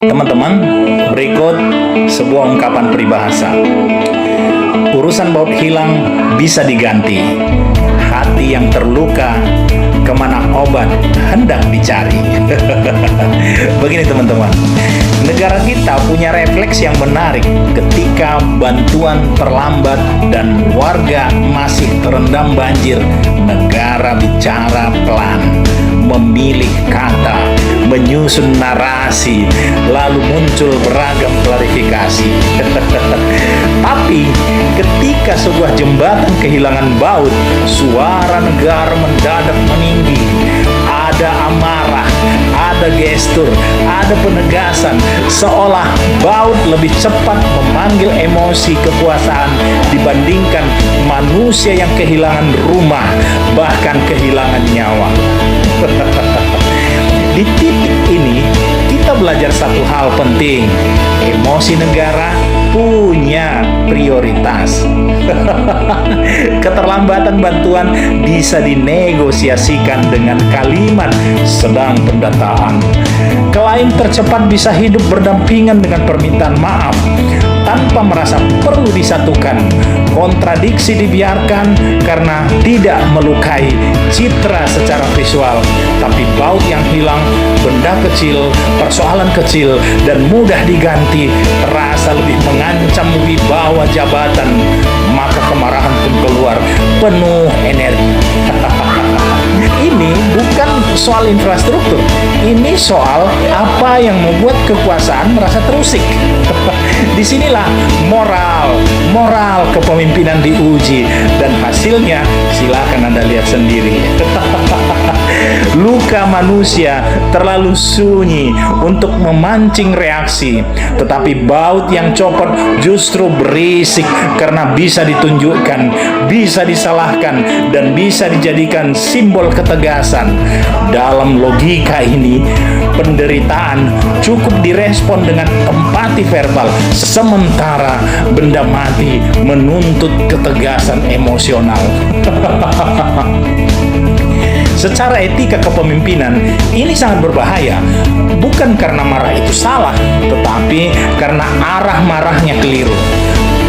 Teman-teman, berikut sebuah ungkapan peribahasa. Urusan baut hilang bisa diganti. Hati yang terluka, kemana obat hendak dicari. Begini teman-teman, negara kita punya refleks yang menarik ketika bantuan terlambat dan warga masih terendam banjir. Negara bicara pelan, memilih kata, menyusun narasi, lalu muncul beragam klarifikasi. Tapi ketika sebuah jembatan kehilangan baut, suara negara mendadak meninggi. Ada amarah, ada gestur, ada penegasan, seolah baut lebih cepat memanggil emosi kekuasaan dibandingkan manusia yang kehilangan rumah, bahkan kehilangan nyawa. Di titik ini, kita belajar satu hal penting. Emosi negara punya prioritas. Keterlambatan bantuan bisa dinegosiasikan dengan kalimat sedang pendataan. Klaim tercepat bisa hidup berdampingan dengan permintaan maaf tanpa merasa perlu disatukan. Kontradiksi dibiarkan karena tidak melukai citra secara visual, tapi baut yang hilang, benda kecil, persoalan kecil, dan mudah diganti terasa lebih mengancam wibawa jabatan, maka kemarahan pun keluar penuh energi. Ini bukan soal infrastruktur, ini soal apa yang membuat kekuasaan merasa terusik. Disinilah moral kepemimpinan diuji, dan hasilnya silakan Anda lihat sendiri. Luka manusia terlalu sunyi untuk memancing reaksi, tetapi baut yang copot justru berisik karena bisa ditunjukkan, bisa disalahkan, dan bisa dijadikan simbol ketegasan. Dalam logika ini, penderitaan cukup direspon dengan empati verbal, sementara benda mati menuntut ketegasan emosional. Secara etika kepemimpinan, ini sangat berbahaya, bukan karena marah itu salah, tetapi karena arah marahnya keliru.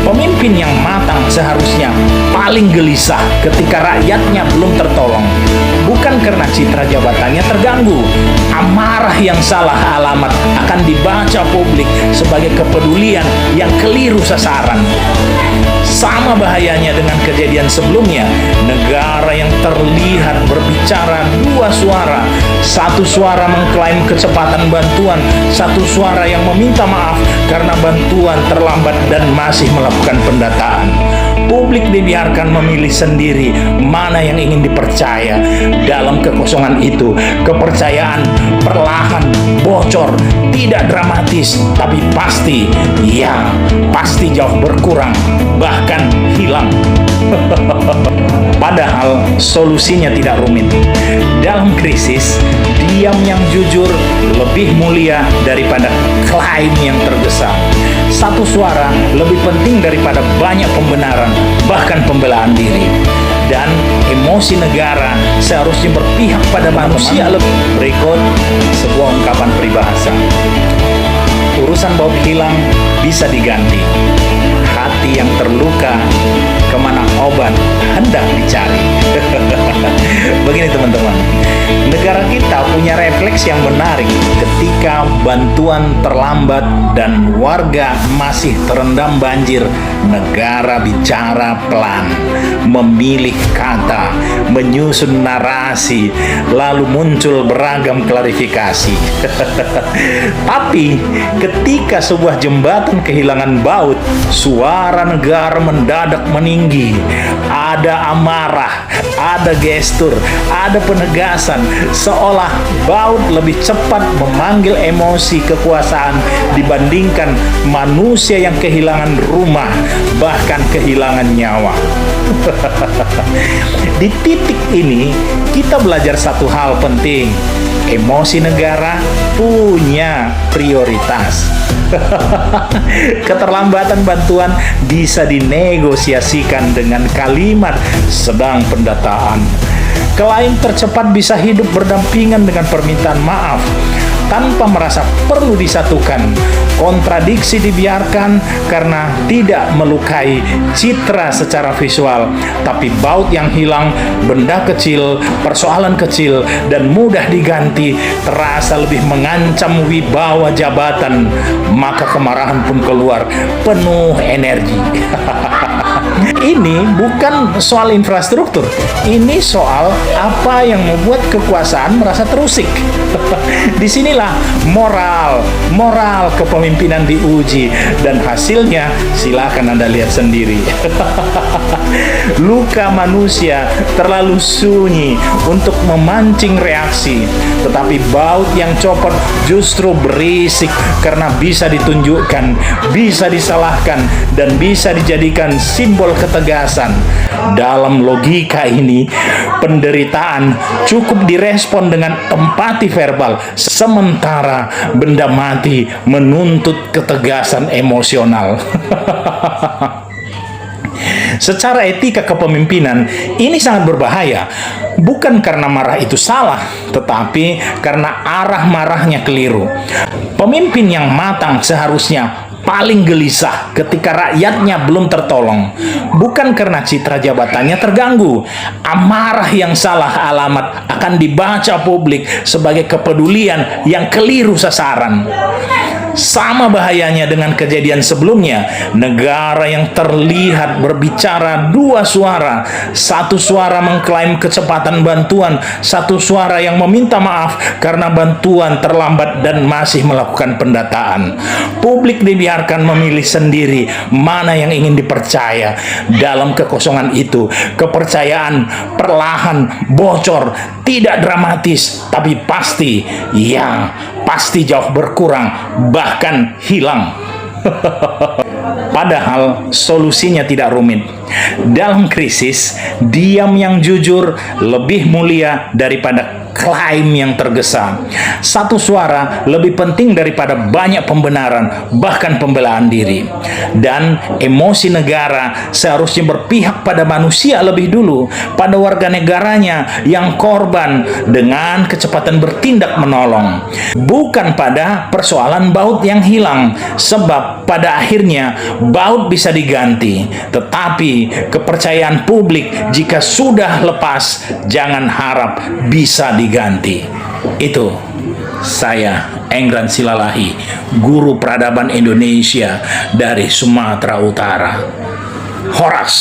Pemimpin yang matang seharusnya paling gelisah ketika rakyatnya belum tertolong, bukan karena citra jabatannya terganggu. Amarah yang salah alamat akan dibaca publik sebagai kepedulian yang keliru sasaran. Sama bahayanya dengan kejadian sebelumnya, negara yang terlihat berbicara dua suara. Satu suara mengklaim kecepatan bantuan, satu suara yang meminta maaf karena bantuan terlambat dan masih melakukan pendataan. Publik dibiarkan memilih sendiri mana yang ingin dipercaya. Dalam kekosongan itu, kepercayaan perlahan bocor, tidak dramatis, tapi pasti, ya, pasti jauh berkurang, bahkan hilang. Padahal solusinya tidak rumit. Dalam krisis, diam yang jujur lebih mulia daripada klaim yang tergesa. Satu suara lebih penting daripada banyak pembenaran, bahkan pembelaan diri. Dan emosi negara seharusnya berpihak pada manusia. Berikut sebuah ungkapan peribahasa. Urusan baut hilang bisa diganti. Hati yang terluka, kemana obat hendak dicari. Begini teman-teman, negara kita punya refleks yang menarik ketika bantuan terlambat dan warga masih terendam banjir. Negara bicara pelan, memilih kata, menyusun narasi, lalu muncul beragam klarifikasi. Tapi ketika sebuah jembatan kehilangan baut, suara negara mendadak meninggi. Ada amarah, ada gestur, ada penegasan, seolah baut lebih cepat memanggil emosi kekuasaan dibandingkan manusia yang kehilangan rumah, bahkan kehilangan nyawa. Di titik ini, kita belajar satu hal penting. Emosi negara punya prioritas. Keterlambatan bantuan bisa dinegosiasikan dengan kalimat sedang pendataan. Klaim tercepat bisa hidup berdampingan dengan permintaan maaf tanpa merasa perlu disatukan. Kontradiksi dibiarkan karena tidak melukai citra secara visual, tapi baut yang hilang, benda kecil, persoalan kecil, dan mudah diganti terasa lebih mengancam wibawa jabatan, maka kemarahan pun keluar penuh energi. Ini bukan soal infrastruktur, ini soal apa yang membuat kekuasaan merasa terusik. Disinilah moral kepemimpinan diuji, dan hasilnya silakan Anda lihat sendiri. Luka manusia terlalu sunyi untuk memancing reaksi, tetapi baut yang copot justru berisik karena bisa ditunjukkan, bisa disalahkan, dan bisa dijadikan simbol ketegasan. Dalam logika ini, penderitaan cukup direspon dengan empati verbal, sementara benda mati menuntut ketegasan emosional. Secara etika kepemimpinan, ini sangat berbahaya, bukan karena marah itu salah, tetapi karena arah marahnya keliru. Pemimpin yang matang seharusnya paling gelisah ketika rakyatnya belum tertolong, bukan karena citra jabatannya terganggu. Amarah yang salah alamat akan dibaca publik sebagai kepedulian yang keliru sasaran. Sama bahayanya dengan kejadian sebelumnya, negara yang terlihat berbicara dua suara, satu suara mengklaim kecepatan bantuan, satu suara yang meminta maaf karena bantuan terlambat dan masih melakukan pendataan. Publik dibiarkan memilih sendiri mana yang ingin dipercaya. Dalam kekosongan itu, kepercayaan perlahan bocor, tidak dramatis, tapi pasti, ya pasti jauh berkurang, bahkan hilang. Padahal solusinya tidak rumit. Dalam krisis, diam yang jujur lebih mulia daripada klaim yang tergesa. Satu suara lebih penting daripada banyak pembenaran, bahkan pembelaan diri. Dan emosi negara seharusnya berpihak pada manusia lebih dulu, pada warga negaranya yang korban, dengan kecepatan bertindak menolong. Bukan pada persoalan baut yang hilang, sebab pada akhirnya baut bisa diganti. Tetapi kepercayaan publik jika sudah lepas, jangan harap bisa diganti. Itu saya, Engran Silalahi, guru peradaban Indonesia dari Sumatera Utara. Horas.